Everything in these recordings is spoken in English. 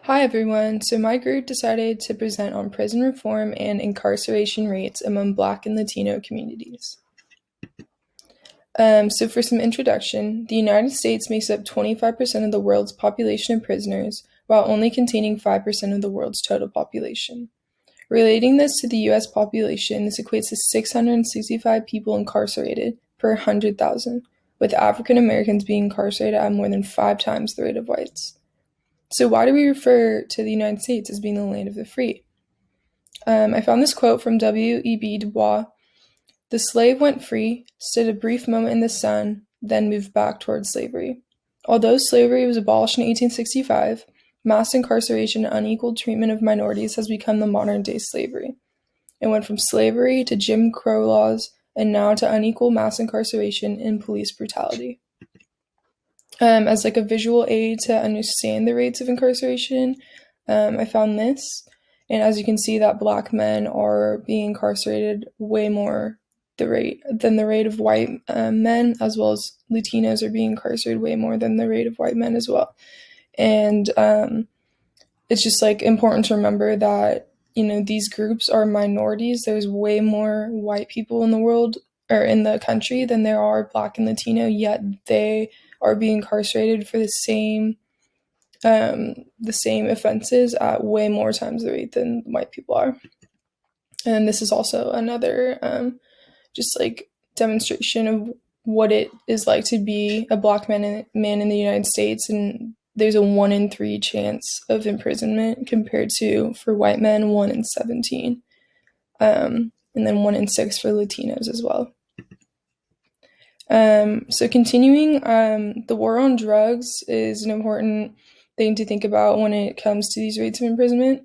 Hi everyone. So my group decided to present on prison reform and incarceration rates among Black and Latino communities. So for some introduction, the United States makes up 25% of the world's population of prisoners, while only containing 5% of the world's total population. Relating this to the US population, this equates to 665 people incarcerated per 100,000, with African Americans being incarcerated at more than 5 times the rate of whites. So why do we refer to the United States as being the land of the free? I found this quote from W.E.B. Du Bois. The slave went free, stood a brief moment in the sun, then moved back towards slavery. Although slavery was abolished in 1865, mass incarceration and unequal treatment of minorities has become the modern-day slavery. It went from slavery to Jim Crow laws, and now to unequal mass incarceration and police brutality. As like a visual aid to understand the rates of incarceration, I found this, and as you can see, that Black men are being incarcerated way more than the rate of white men, as well as Latinos are being incarcerated way more than the rate of white men as well. And it's just like important to remember that these groups are minorities. There's way more white people in the world or in the country than there are Black and Latino, yet they are being incarcerated for the same offenses at way more times the rate than white people are. And this is also another just like demonstration of what it is like to be a Black man in the United States, and there's a 1 in 3 chance of imprisonment compared to, for white men, 1 in 17, and then 1 in 6 for Latinos as well. So continuing, the war on drugs is an important thing to think about when it comes to these rates of imprisonment.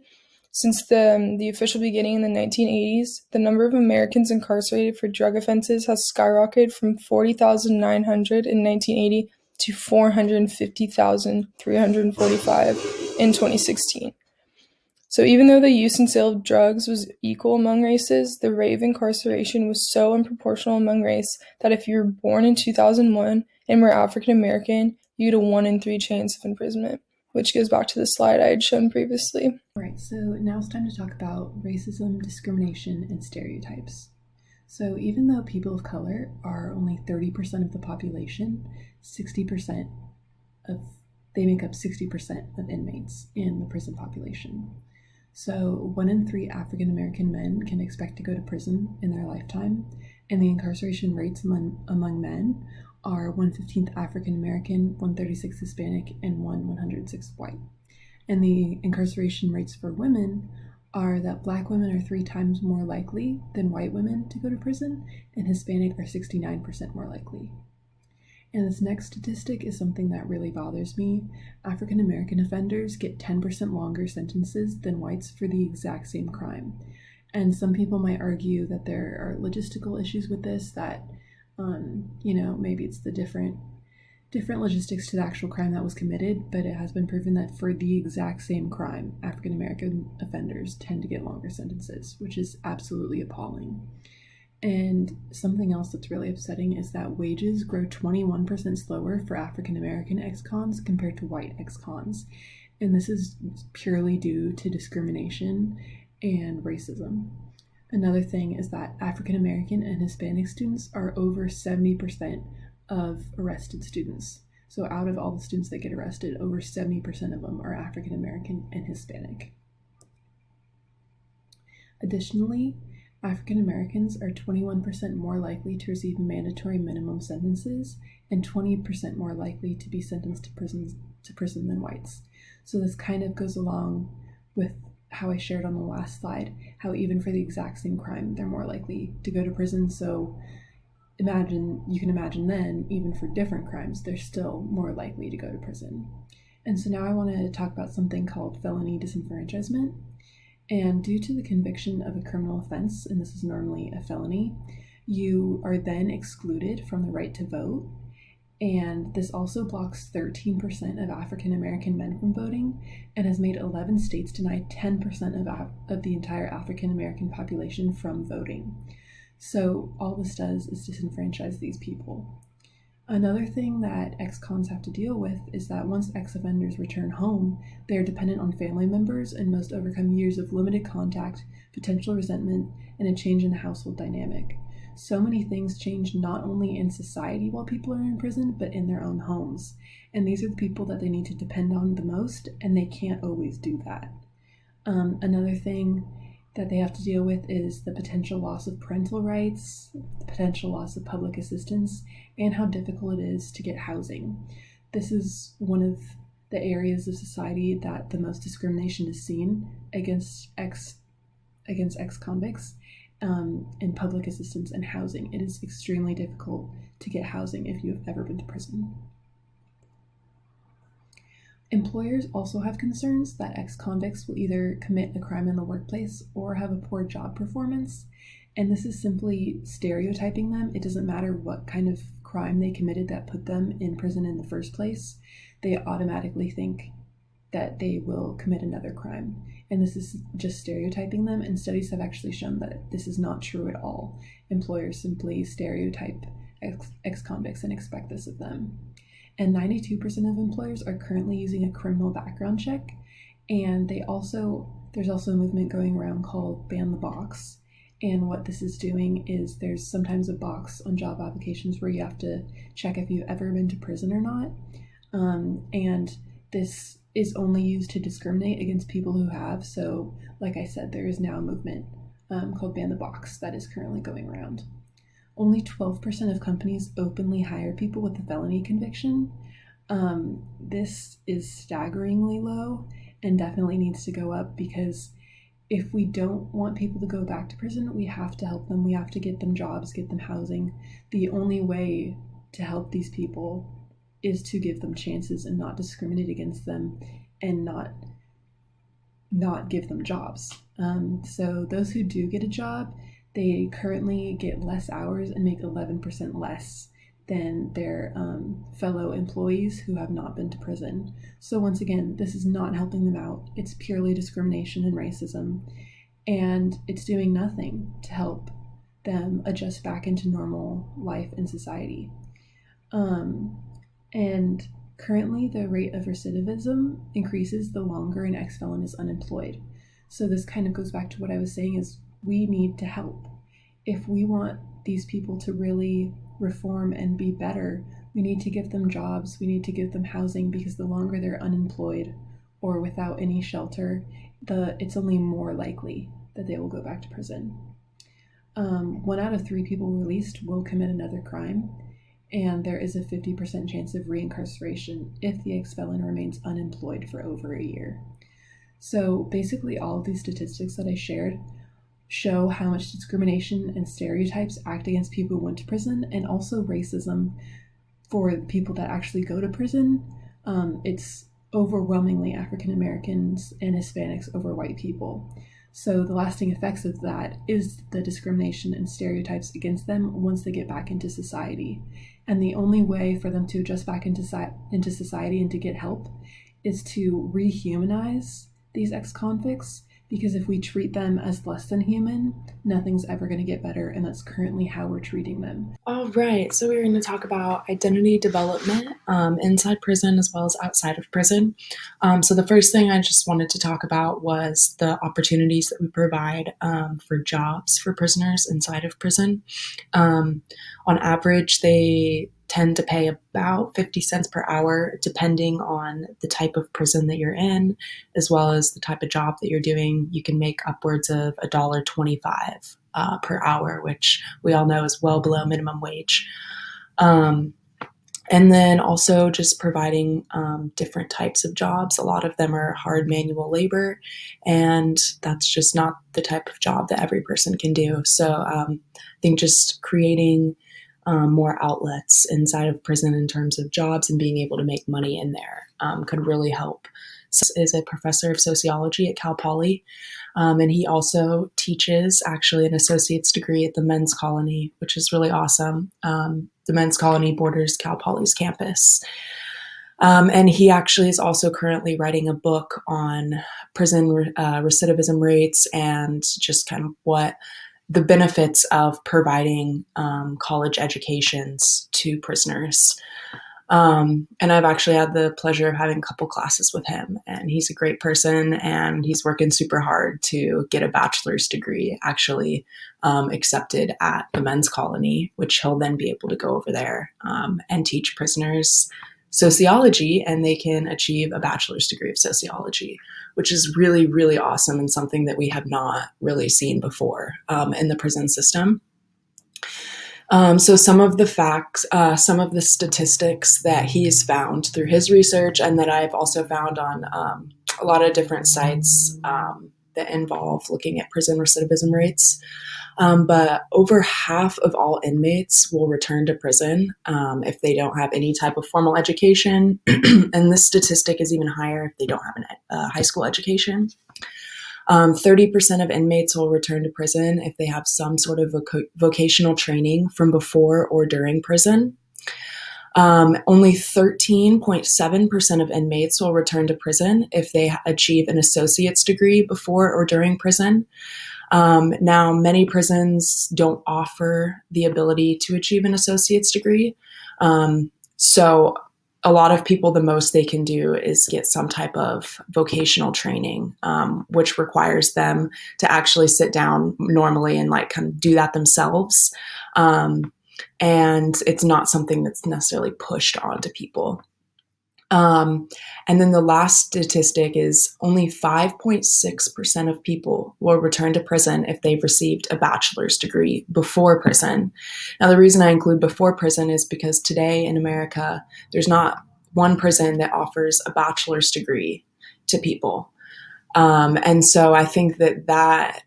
Since the official beginning in the 1980s, the number of Americans incarcerated for drug offenses has skyrocketed from 40,900 in 1980 to 450,345 in 2016. So even though the use and sale of drugs was equal among races, the rate of incarceration was so unproportional among race that if you were born in 2001 and were African American, you had a 1 in 3 chance of imprisonment, which goes back to the slide I had shown previously. All right, so now it's time to talk about racism, discrimination, and stereotypes. So even though people of color are only 30% of the population, they make up 60% of inmates in the prison population. So 1 in 3 African American men can expect to go to prison in their lifetime, and the incarceration rates among men are 1/15 African American, 1/36 Hispanic, and 1/106 white. And the incarceration rates for women are that Black women are 3 times more likely than white women to go to prison, and Hispanic are 69% more likely. And this next statistic is something that really bothers me. African American offenders get 10% longer sentences than whites for the exact same crime. And some people might argue that there are logistical issues with this, that maybe it's the different logistics to the actual crime that was committed, but it has been proven that for the exact same crime, African American offenders tend to get longer sentences, which is absolutely appalling. And something else that's really upsetting is that wages grow 21% slower for African American ex-cons compared to white ex-cons. And this is purely due to discrimination and racism. Another thing is that African American and Hispanic students are over 70% of arrested students. So out of all the students that get arrested, over 70% of them are African American and Hispanic. Additionally, African Americans are 21% more likely to receive mandatory minimum sentences and 20% more likely to be sentenced to prison than whites. So this kind of goes along with how I shared on the last slide, how even for the exact same crime, they're more likely to go to prison. So you can imagine then, even for different crimes, they're still more likely to go to prison. And so now I want to talk about something called felony disenfranchisement. And due to the conviction of a criminal offense, and this is normally a felony, you are then excluded from the right to vote. And this also blocks 13% of African American men from voting, and has made 11 states deny 10% of the entire African American population from voting. So all this does is disenfranchise these people. Another thing that ex-cons have to deal with is that once ex-offenders return home, they are dependent on family members and must overcome years of limited contact, potential resentment, and a change in the household dynamic. So many things change not only in society while people are in prison, but in their own homes. And these are the people that they need to depend on the most, and they can't always do that. Another thing that they have to deal with is the potential loss of parental rights, the potential loss of public assistance, and how difficult it is to get housing. This is one of the areas of society that the most discrimination is seen against ex-convicts in public assistance and housing. It is extremely difficult to get housing if you have ever been to prison. Employers also have concerns that ex-convicts will either commit a crime in the workplace or have a poor job performance, and this is simply stereotyping them. It doesn't matter what kind of crime they committed that put them in prison in the first place. They automatically think that they will commit another crime, and this is just stereotyping them, and studies have actually shown that this is not true at all. Employers simply stereotype ex-convicts and expect this of them. And 92% of employers are currently using a criminal background check. And there's also a movement going around called Ban the Box. And what this is doing is there's sometimes a box on job applications where you have to check if you've ever been to prison or not. And this is only used to discriminate against people who have. So, like I said, there is now a movement called Ban the Box that is currently going around. Only 12% of companies openly hire people with a felony conviction. This is staggeringly low and definitely needs to go up, because if we don't want people to go back to prison, we have to help them. We have to get them jobs, get them housing. The only way to help these people is to give them chances and not discriminate against them and not give them jobs. So those who do get a job, they currently get less hours and make 11% less than their fellow employees who have not been to prison. So once again, this is not helping them out. It's purely discrimination and racism, and it's doing nothing to help them adjust back into normal life in society. And currently, the rate of recidivism increases the longer an ex-felon is unemployed. So this kind of goes back to what I was saying, is we need to help. If we want these people to really reform and be better, we need to give them jobs, we need to give them housing, because the longer they're unemployed or without any shelter, it's only more likely that they will go back to prison. 1 out of 3 people released will commit another crime, and there is a 50% chance of reincarceration if the ex-felon remains unemployed for over a year. So basically all of these statistics that I shared show how much discrimination and stereotypes act against people who went to prison, and also racism for the people that actually go to prison. It's overwhelmingly African Americans and Hispanics over white people. So the lasting effects of that is the discrimination and stereotypes against them once they get back into society. And the only way for them to adjust back into society and to get help is to rehumanize these ex-convicts, because if we treat them as less than human, nothing's ever going to get better, and that's currently how we're treating them. All right, so we're going to talk about identity development inside prison as well as outside of prison. So the first thing I just wanted to talk about was the opportunities that we provide for jobs for prisoners inside of prison. On average, they tend to pay about 50 cents per hour, depending on the type of prison that you're in, as well as the type of job that you're doing. You can make upwards of $1.25 per hour, which we all know is well below minimum wage. And then also just providing different types of jobs. A lot of them are hard manual labor, and that's just not the type of job that every person can do. So I think just creating more outlets inside of prison in terms of jobs and being able to make money in there could really help. So is a professor of sociology at Cal Poly, and he also teaches actually an associate's degree at the Men's Colony, which is really awesome. The Men's Colony borders Cal Poly's campus. And he actually is also currently writing a book on prison recidivism rates and just kind of what the benefits of providing college educations to prisoners. And I've actually had the pleasure of having a couple classes with him, and he's a great person, and he's working super hard to get a bachelor's degree actually accepted at the men's colony, which he'll then be able to go over there and teach prisoners sociology, and they can achieve a bachelor's degree of sociology, which is really, really awesome and something that we have not really seen before in the prison system. So some of the facts, some of the statistics that he's found through his research, and that I've also found on a lot of different sites that involve looking at prison recidivism rates. But over half of all inmates will return to prison if they don't have any type of formal education. And this statistic is even higher if they don't have a high school education. 30% of inmates will return to prison if they have some sort of vocational training from before or during prison. Only 13.7% of inmates will return to prison if they achieve an associate's degree before or during prison. Now, many prisons don't offer the ability to achieve an associate's degree. So a lot of people, the most they can do is get some type of vocational training, which requires them to actually sit down normally and like kind of do that themselves. And it's not something that's necessarily pushed onto people. And then the last statistic is only 5.6% of people will return to prison if they've received a bachelor's degree before prison. Now, the reason I include before prison is because today in America, there's not one prison that offers a bachelor's degree to people. And so I think that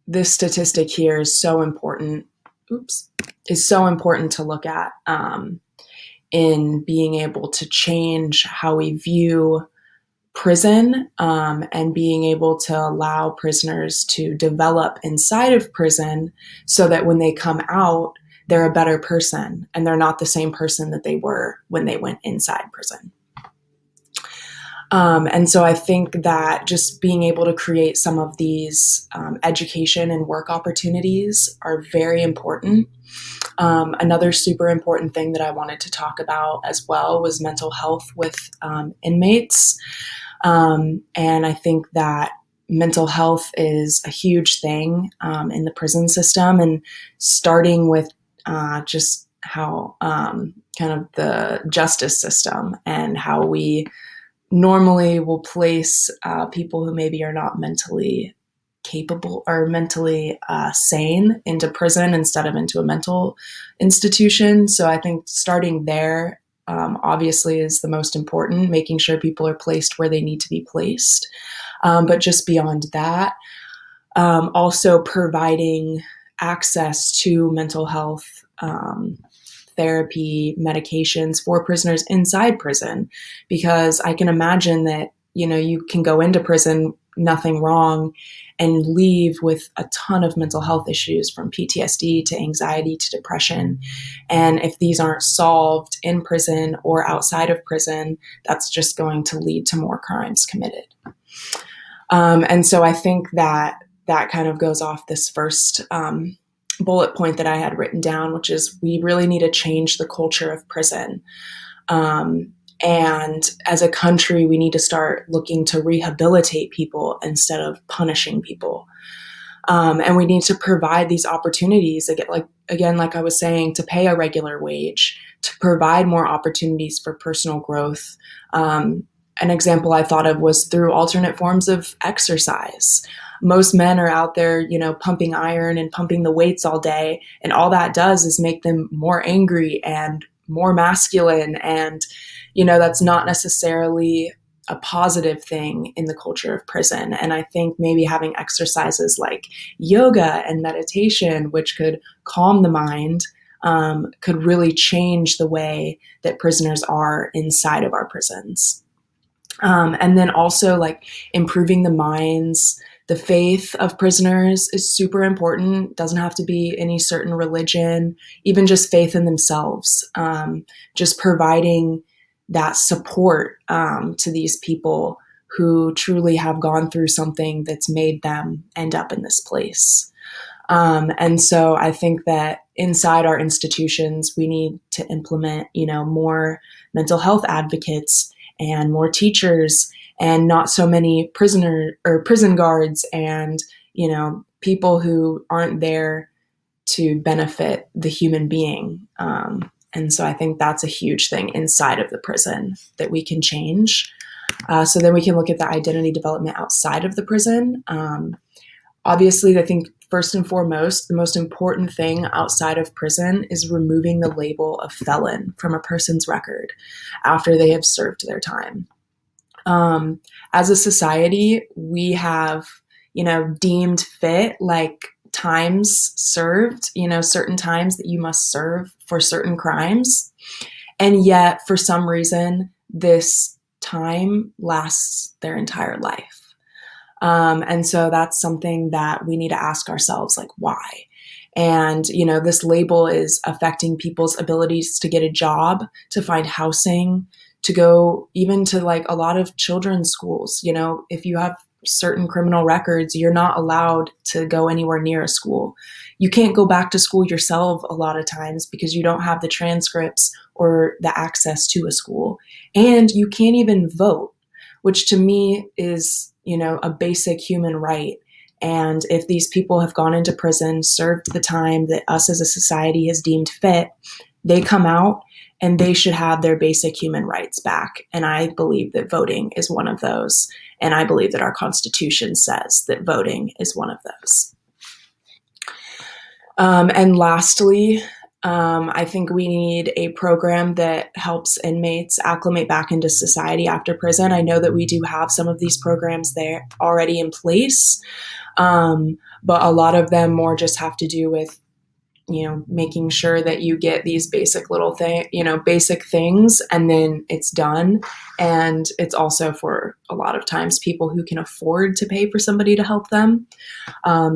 this statistic here is so important, is so important to look at in being able to change how we view prison and being able to allow prisoners to develop inside of prison so that when they come out, they're a better person and they're not the same person that they were when they went inside prison. And so I think that just being able to create some of these education and work opportunities are very important. Another super important thing that I wanted to talk about as well was mental health with inmates. And I think that mental health is a huge thing in the prison system, and starting with just how kind of the justice system and how we normally will place people who maybe are not mentally capable or mentally sane into prison instead of into a mental institution. So I think starting there obviously is the most important, making sure people are placed where they need to be placed. But just beyond that, also providing access to mental health therapy, medications for prisoners inside prison, because I can imagine that, you know, you can go into prison, nothing wrong, and leave with a ton of mental health issues, from PTSD to anxiety to depression. And if these aren't solved in prison or outside of prison, that's just going to lead to more crimes committed. And so I think that kind of goes off this first bullet point that I had written down, which is we really need to change the culture of prison. And as a country, we need to start looking to rehabilitate people instead of punishing people. And we need to provide these opportunities, like I was saying, to pay a regular wage, to provide more opportunities for personal growth. An example I thought of was through alternate forms of exercise. Most men are out there, you know, pumping iron and pumping the weights all day, and all that does is make them more angry and more masculine. And, you know, that's not necessarily a positive thing in the culture of prison. And I think maybe having exercises like yoga and meditation, which could calm the mind, could really change the way that prisoners are inside of our prisons. And then also like improving the minds, the faith of prisoners is super important. It doesn't have to be any certain religion, even just faith in themselves. Just providing that support to these people who truly have gone through something that's made them end up in this place. And so I think that inside our institutions, we need to implement, more mental health advocates and more teachers and not so many prison guards and, people who aren't there to benefit the human being. And so I think that's a huge thing inside of the prison that we can change. So then we can look at the identity development outside of the prison. Obviously, I think first and foremost, the most important thing outside of prison is removing the label of felon from a person's record after they have served their time. As a society, we have, deemed fit like times served, certain times that you must serve for certain crimes. And yet, for some reason, this time lasts their entire life. And so that's something that we need to ask ourselves, like, why? And, this label is affecting people's abilities to get a job, to find housing, to go even to like a lot of children's schools. If you have certain criminal records, you're not allowed to go anywhere near a school. You can't go back to school yourself a lot of times because you don't have the transcripts or the access to a school. And you can't even vote, which to me is, a basic human right. And if these people have gone into prison, served the time that us as a society has deemed fit, they come out and they should have their basic human rights back. And I believe that voting is one of those. And I believe that our Constitution says that voting is one of those. And lastly, I think we need a program that helps inmates acclimate back into society after prison. I know that we do have some of these programs there already in place, but a lot of them more just have to do with, making sure that you get these basic little basic things, and then it's done. And it's also for a lot of times people who can afford to pay for somebody to help them.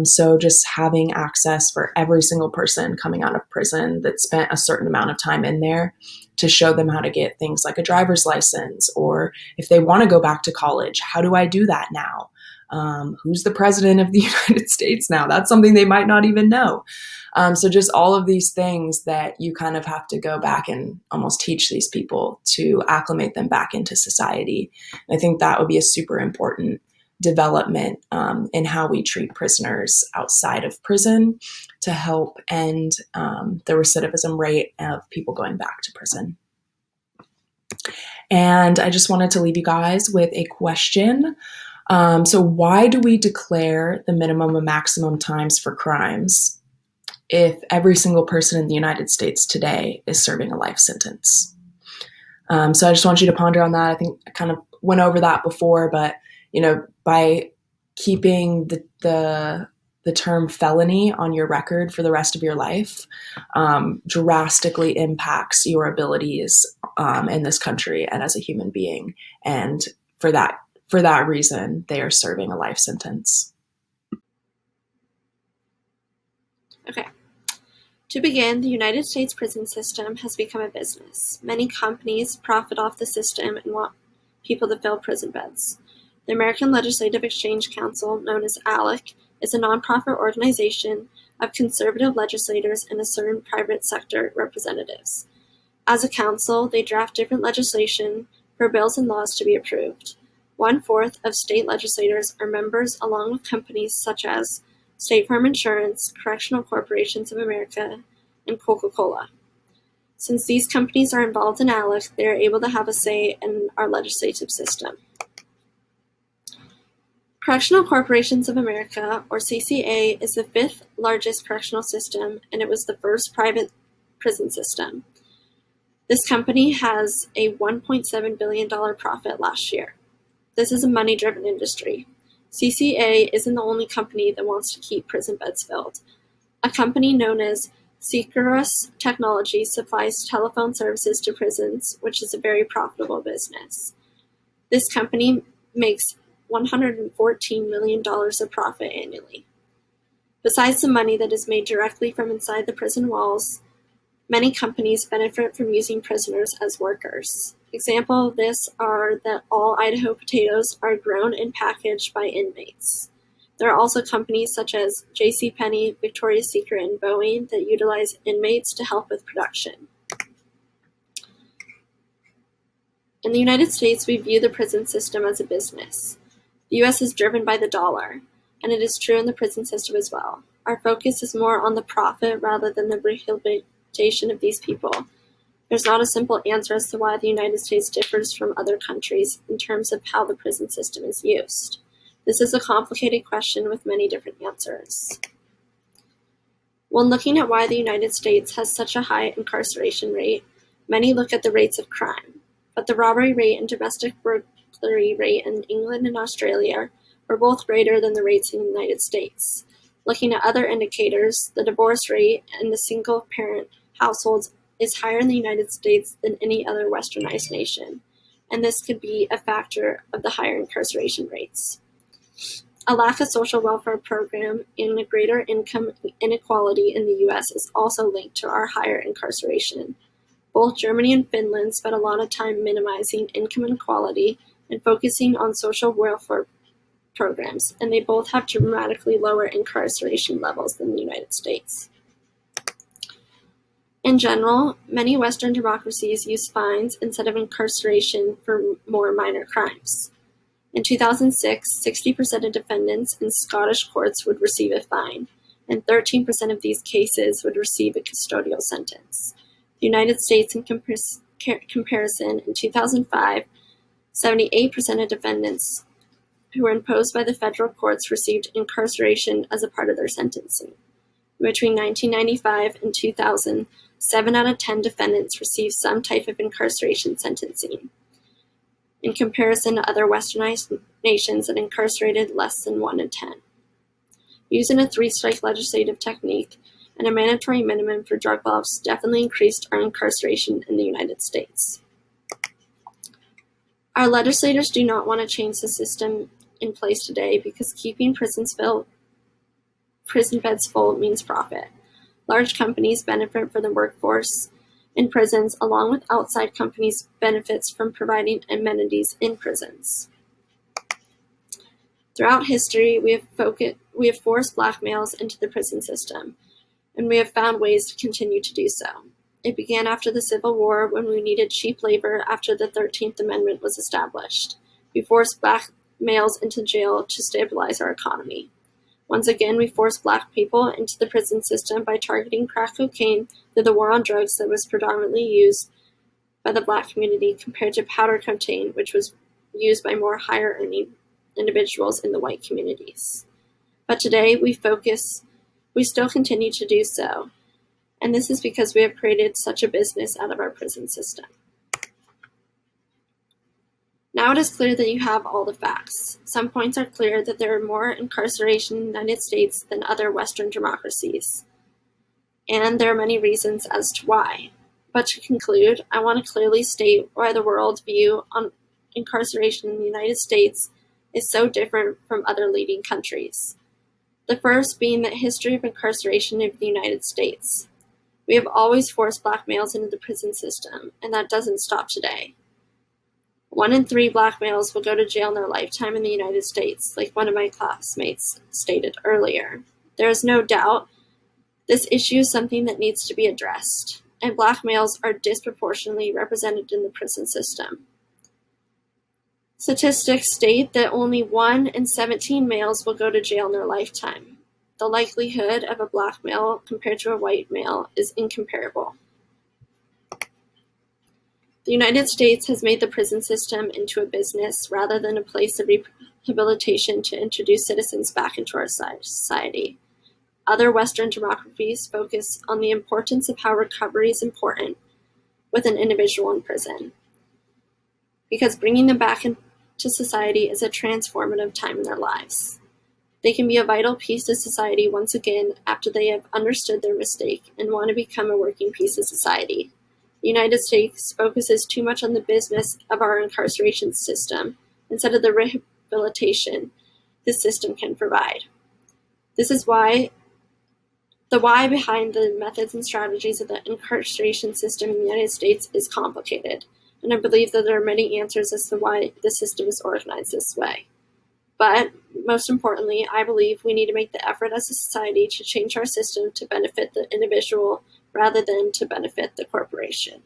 So just having access for every single person coming out of prison that spent a certain amount of time in there to show them how to get things like a driver's license, or if they want to go back to college, how do I do that now? Who's the president of the United States now? That's something they might not even know. So just all of these things that you kind of have to go back and almost teach these people to acclimate them back into society. I think that would be a super important development in how we treat prisoners outside of prison to help end the recidivism rate of people going back to prison. And I just wanted to leave you guys with a question. So why do we declare the minimum and maximum times for crimes if every single person in the United States today is serving a life sentence? So I just want you to ponder on that. I think I kind of went over that before, but by keeping the term felony on your record for the rest of your life drastically impacts your abilities in this country and as a human being. And for that reason, they are serving a life sentence. Okay. To begin, the United States prison system has become a business. Many companies profit off the system and want people to fill prison beds. The American Legislative Exchange Council, known as ALEC, is a nonprofit organization of conservative legislators and a certain private sector representatives. As a council, they draft different legislation for bills and laws to be approved. 1/4 of state legislators are members, along with companies such as State Farm Insurance, Correctional Corporations of America, and Coca-Cola. Since these companies are involved in ALEC, they are able to have a say in our legislative system. Correctional Corporations of America, or CCA, is the 5th largest correctional system, and it was the first private prison system. This company has a $1.7 billion profit last year. This is a money-driven industry. CCA isn't the only company that wants to keep prison beds filled. A company known as Securus Technology supplies telephone services to prisons, which is a very profitable business. This company makes $114 million of profit annually. Besides the money that is made directly from inside the prison walls, many companies benefit from using prisoners as workers. Examples of this are that all Idaho potatoes are grown and packaged by inmates. There are also companies such as JCPenney, Victoria's Secret, and Boeing that utilize inmates to help with production. In the United States, we view the prison system as a business. The U.S. is driven by the dollar, and it is true in the prison system as well. Our focus is more on the profit rather than the rehabilitation of these people. There's not a simple answer as to why the United States differs from other countries in terms of how the prison system is used. This is a complicated question with many different answers. When looking at why the United States has such a high incarceration rate, many look at the rates of crime, but the robbery rate and domestic burglary rate in England and Australia were both greater than the rates in the United States. Looking at other indicators, the divorce rate in the single-parent households is higher in the United States than any other westernized nation, and this could be a factor of the higher incarceration rates. A lack of social welfare program and a greater income inequality in the U.S. is also linked to our higher incarceration. Both Germany and Finland spent a lot of time minimizing income inequality and focusing on social welfare programs, and they both have dramatically lower incarceration levels than the United States. In general, many Western democracies use fines instead of incarceration for more minor crimes. In 2006, 60% of defendants in Scottish courts would receive a fine, and 13% of these cases would receive a custodial sentence. The United States, in comparison, in 2005, 78% of defendants who were imposed by the federal courts received incarceration as a part of their sentencing. Between 1995 and 2000, 7 out of 10 defendants received some type of incarceration sentencing, in comparison to other westernized nations that incarcerated less than 1 in 10. Using a three-strike legislative technique and a mandatory minimum for drug laws definitely increased our incarceration in the United States. Our legislators do not want to change the system in place today because keeping prison beds full means profit. Large companies benefit from the workforce in prisons, along with outside companies benefits from providing amenities in prisons. Throughout history, we have forced Black males into the prison system, and we have found ways to continue to do so. It began after the Civil War when we needed cheap labor after the 13th Amendment was established. We forced Black males into jail to stabilize our economy. Once again, we forced Black people into the prison system by targeting crack cocaine through the war on drugs that was predominantly used by the Black community compared to powder cocaine, which was used by more higher-earning individuals in the white communities. But today, we still continue to do so, and this is because we have created such a business out of our prison system. Now it is clear that you have all the facts. Some points are clear that there are more incarceration in the United States than other Western democracies, and there are many reasons as to why. But to conclude, I want to clearly state why the world's view on incarceration in the United States is so different from other leading countries. The first being the history of incarceration in the United States. We have always forced Black males into the prison system, and that doesn't stop today. 1 in 3 Black males will go to jail in their lifetime in the United States, like one of my classmates stated earlier. There is no doubt this issue is something that needs to be addressed, and Black males are disproportionately represented in the prison system. Statistics state that only 1 in 17 males will go to jail in their lifetime. The likelihood of a Black male compared to a white male is incomparable. The United States has made the prison system into a business rather than a place of rehabilitation to introduce citizens back into our society. Other Western democracies focus on the importance of how recovery is important with an individual in prison, because bringing them back into society is a transformative time in their lives. They can be a vital piece of society once again after they have understood their mistake and want to become a working piece of society. The United States focuses too much on the business of our incarceration system instead of the rehabilitation this system can provide. This is why the why behind the methods and strategies of the incarceration system in the United States is complicated, and I believe that there are many answers as to why the system is organized this way. But most importantly, I believe we need to make the effort as a society to change our system to benefit the individual rather than to benefit the corporation.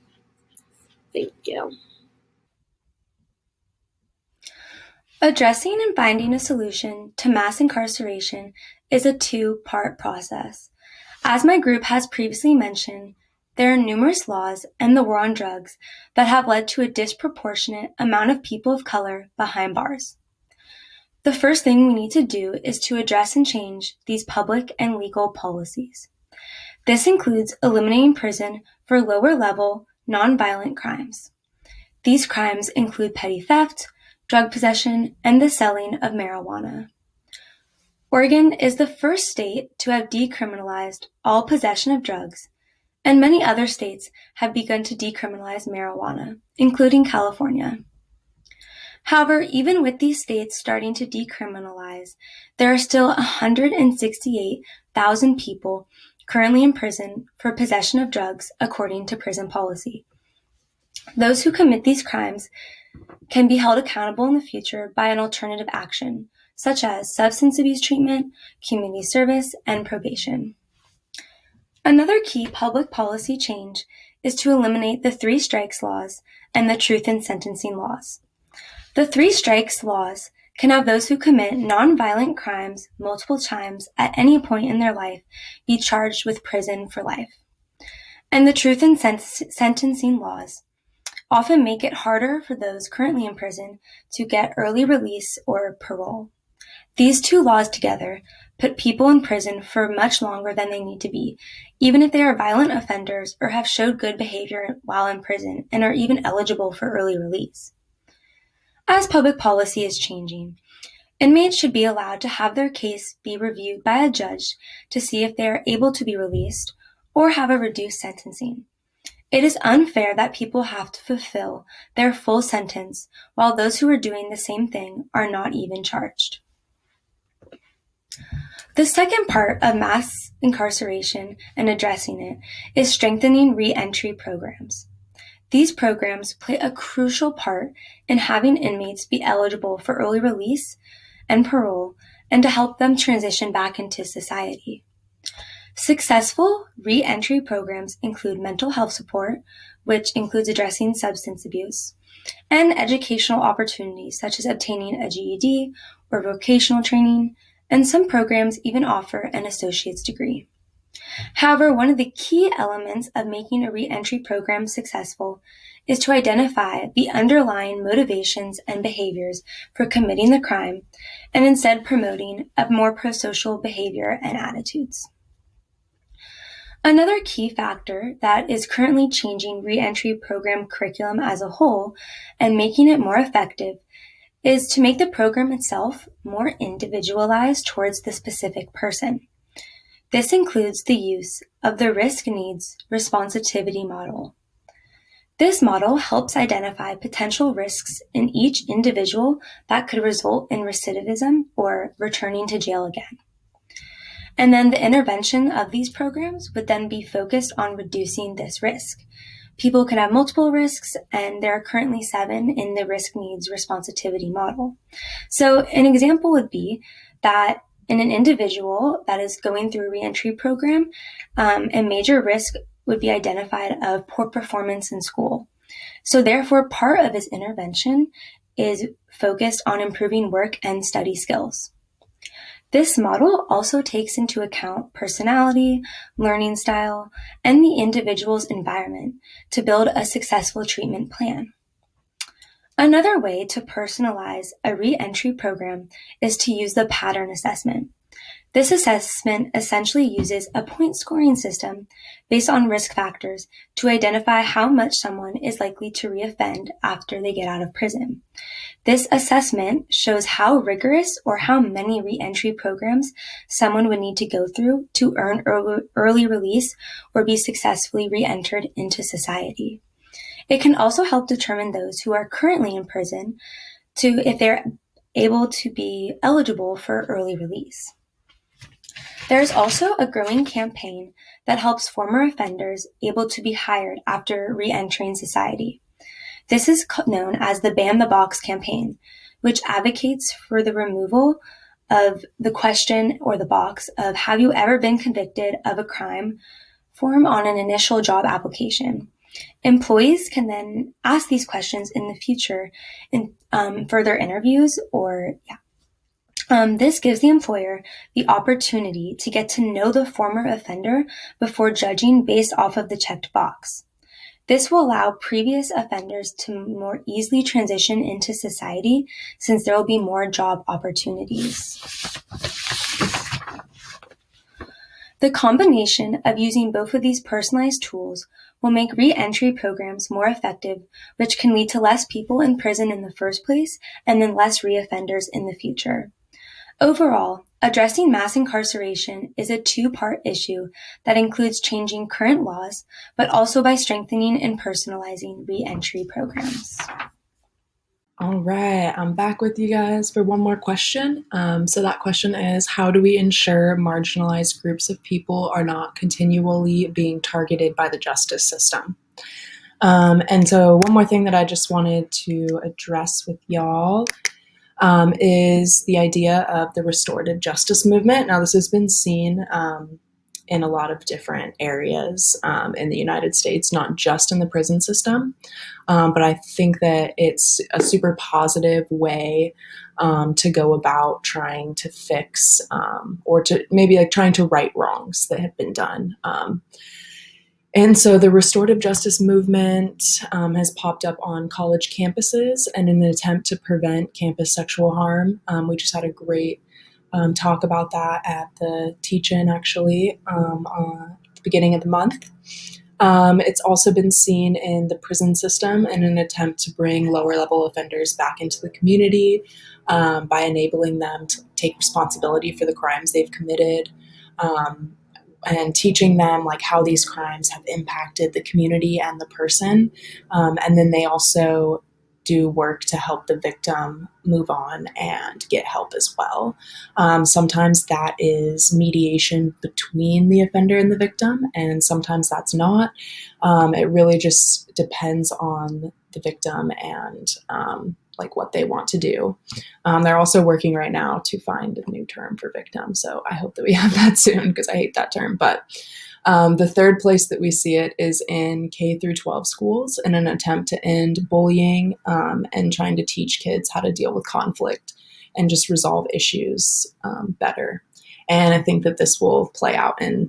Thank you. Addressing and finding a solution to mass incarceration is a two-part process. As my group has previously mentioned, there are numerous laws and the war on drugs that have led to a disproportionate amount of people of color behind bars. The first thing we need to do is to address and change these public and legal policies. This includes eliminating prison for lower-level, nonviolent crimes. These crimes include petty theft, drug possession, and the selling of marijuana. Oregon is the first state to have decriminalized all possession of drugs, and many other states have begun to decriminalize marijuana, including California. However, even with these states starting to decriminalize, there are still 168,000 people currently in prison for possession of drugs, according to prison policy. Those who commit these crimes can be held accountable in the future by an alternative action, such as substance abuse treatment, community service, and probation. Another key public policy change is to eliminate the 3 strikes laws and the truth in sentencing laws. The 3 strikes laws can have those who commit nonviolent crimes multiple times at any point in their life be charged with prison for life. And the truth in sentencing laws often make it harder for those currently in prison to get early release or parole. These 2 laws together put people in prison for much longer than they need to be, even if they are violent offenders or have showed good behavior while in prison and are even eligible for early release. As public policy is changing, inmates should be allowed to have their case be reviewed by a judge to see if they are able to be released or have a reduced sentencing. It is unfair that people have to fulfill their full sentence while those who are doing the same thing are not even charged. The second part of mass incarceration and addressing it is strengthening re-entry programs. These programs play a crucial part in having inmates be eligible for early release and parole and to help them transition back into society. Successful re-entry programs include mental health support, which includes addressing substance abuse, and educational opportunities such as obtaining a GED or vocational training, and some programs even offer an associate's degree. However, one of the key elements of making a re-entry program successful is to identify the underlying motivations and behaviors for committing the crime and instead promoting a more pro-social behavior and attitudes. Another key factor that is currently changing re-entry program curriculum as a whole and making it more effective is to make the program itself more individualized towards the specific person. This includes the use of the risk needs responsivity model. This model helps identify potential risks in each individual that could result in recidivism or returning to jail again. And then the intervention of these programs would then be focused on reducing this risk. People can have multiple risks, and there are currently 7 in the risk needs responsivity model. So an example would be that in an individual that is going through a reentry program, a major risk would be identified of poor performance in school. So therefore, part of his intervention is focused on improving work and study skills. This model also takes into account personality, learning style, and the individual's environment to build a successful treatment plan. Another way to personalize a re-entry program is to use the pattern assessment. This assessment essentially uses a point scoring system based on risk factors to identify how much someone is likely to reoffend after they get out of prison. This assessment shows how rigorous or how many re-entry programs someone would need to go through to earn early release or be successfully re-entered into society. It can also help determine those who are currently in prison if they're able to be eligible for early release. There is also a growing campaign that helps former offenders able to be hired after re-entering society. This is known as the Ban the Box campaign. which advocates for the removal of the question or the box of "Have you ever been convicted of a crime?" form on an initial job application. Employees can then ask these questions in the future in further interviews this gives the employer the opportunity to get to know the former offender before judging based off of the checked box. This will allow previous offenders to more easily transition into society since there will be more job opportunities. The combination of using both of these personalized tools will make re-entry programs more effective, which can lead to less people in prison in the first place and then less re-offenders in the future. Overall, addressing mass incarceration is a two-part issue that includes changing current laws, but also by strengthening and personalizing re-entry programs. All right, I'm back with you guys for one more question. So that question is, how do we ensure marginalized groups of people are not continually being targeted by the justice system? And so one more thing that I just wanted to address with y'all is the idea of the restorative justice movement. Now, this has been seen in a lot of different areas in the United States, not just in the prison system. But I think that it's a super positive way to go about trying to fix or to maybe like trying to right wrongs that have been done. And so the restorative justice movement has popped up on college campuses, and in an attempt to prevent campus sexual harm. We just had a great talk about that at the teach-in, actually, at the beginning of the month. It's also been seen in the prison system in an attempt to bring lower-level offenders back into the community by enabling them to take responsibility for the crimes they've committed, and teaching them like how these crimes have impacted the community and the person. And then they also do work to help the victim move on and get help as well. Sometimes that is mediation between the offender and the victim, and sometimes that's not. It really just depends on the victim and like what they want to do. They're also working right now to find a new term for victim, so I hope that we have that soon because I hate that term. But the third place that we see it is in K through 12 schools in an attempt to end bullying and trying to teach kids how to deal with conflict and just resolve issues better. And I think that this will play out in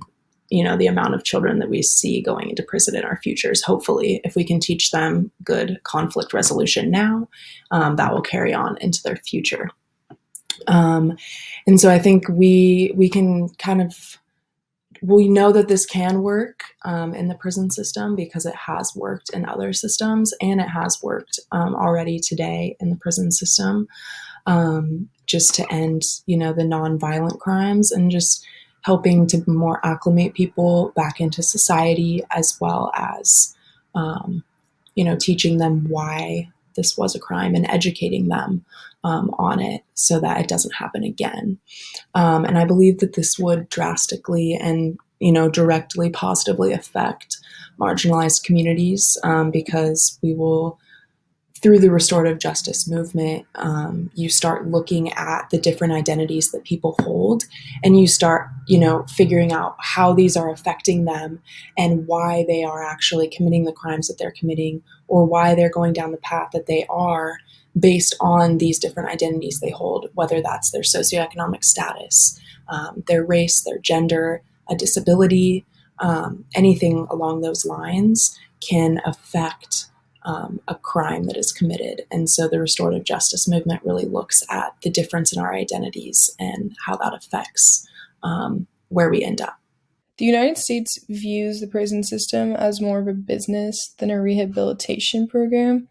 the amount of children that we see going into prison in our futures. Hopefully, if we can teach them good conflict resolution now, that will carry on into their future. And so I think we can we know that this can work in the prison system because it has worked in other systems, and it has worked already today in the prison system, just to end, the nonviolent crimes and just helping to more acclimate people back into society, as well as, teaching them why this was a crime and educating them on it so that it doesn't happen again. And I believe that this would drastically and, directly positively affect marginalized communities because we will, through the restorative justice movement, you start looking at the different identities that people hold, and you start, figuring out how these are affecting them and why they are actually committing the crimes that they're committing, or why they're going down the path that they are based on these different identities they hold, whether that's their socioeconomic status, their race, their gender, a disability, anything along those lines can affect a crime that is committed. And so the restorative justice movement really looks at the difference in our identities and how that affects where we end up. The United States views the prison system as more of a business than a rehabilitation program.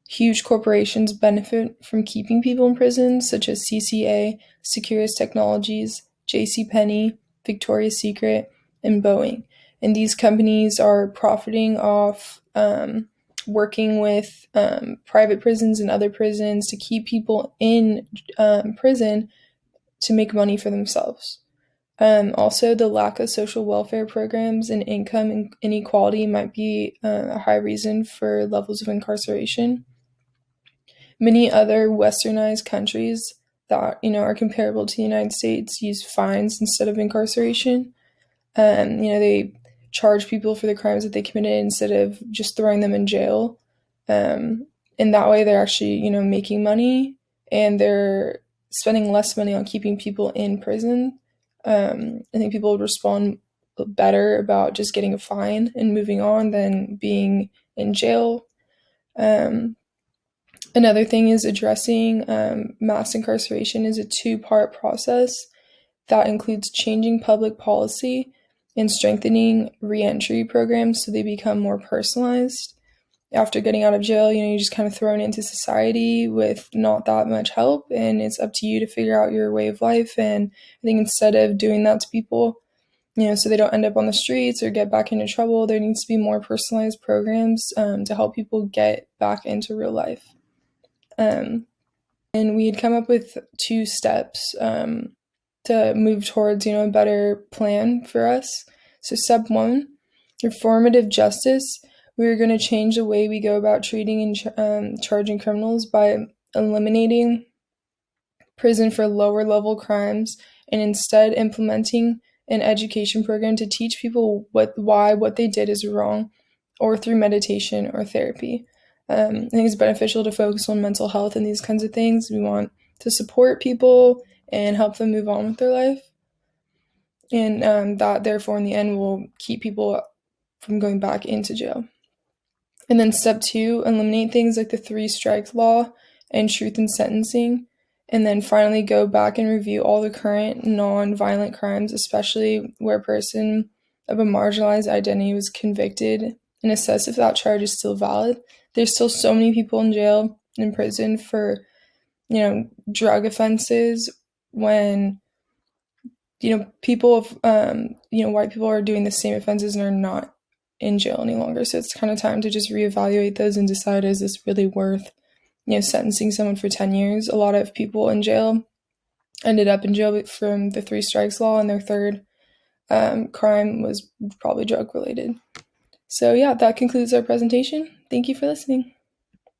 Huge corporations benefit from keeping people in prison, such as CCA, Securus Technologies, JCPenney, Victoria's Secret, and Boeing. And these companies are profiting off working with private prisons and other prisons to keep people in prison to make money for themselves. Also, the lack of social welfare programs and income inequality might be a high reason for levels of incarceration. Many other westernized countries that, are comparable to the United States use fines instead of incarceration. They charge people for the crimes that they committed instead of just throwing them in jail. And that way they're actually, making money, and they're spending less money on keeping people in prison. I think people would respond better about just getting a fine and moving on than being in jail. Another thing is addressing mass incarceration is a two-part process that includes changing public policy and strengthening reentry programs so they become more personalized. After getting out of jail, you're just kind of thrown into society with not that much help, and it's up to you to figure out your way of life. And I think instead of doing that to people, so they don't end up on the streets or get back into trouble, there needs to be more personalized programs to help people get back into real life. And we had come up with 2 steps to move towards, a better plan for us. So step 1, reformative justice. We were going to change the way we go about treating and charging criminals by eliminating prison for lower level crimes and instead implementing an education program to teach people why what they did is wrong, or through meditation or therapy. I think it's beneficial to focus on mental health and these kinds of things. We want to support people and help them move on with their life. And that, therefore, in the end, will keep people from going back into jail. And then step 2, eliminate things like the 3-strike law and truth in sentencing. And then finally go back and review all the current non-violent crimes, especially where a person of a marginalized identity was convicted, and assess if that charge is still valid. There's still so many people in jail and in prison for, drug offenses when, people of, white people are doing the same offenses and are not in jail any longer. So it's kind of time to just reevaluate those and decide, is this really worth, sentencing someone for 10 years? A lot of people in jail ended up in jail from the 3 strikes law, and their third crime was probably drug related. So yeah, that concludes our presentation. Thank you for listening.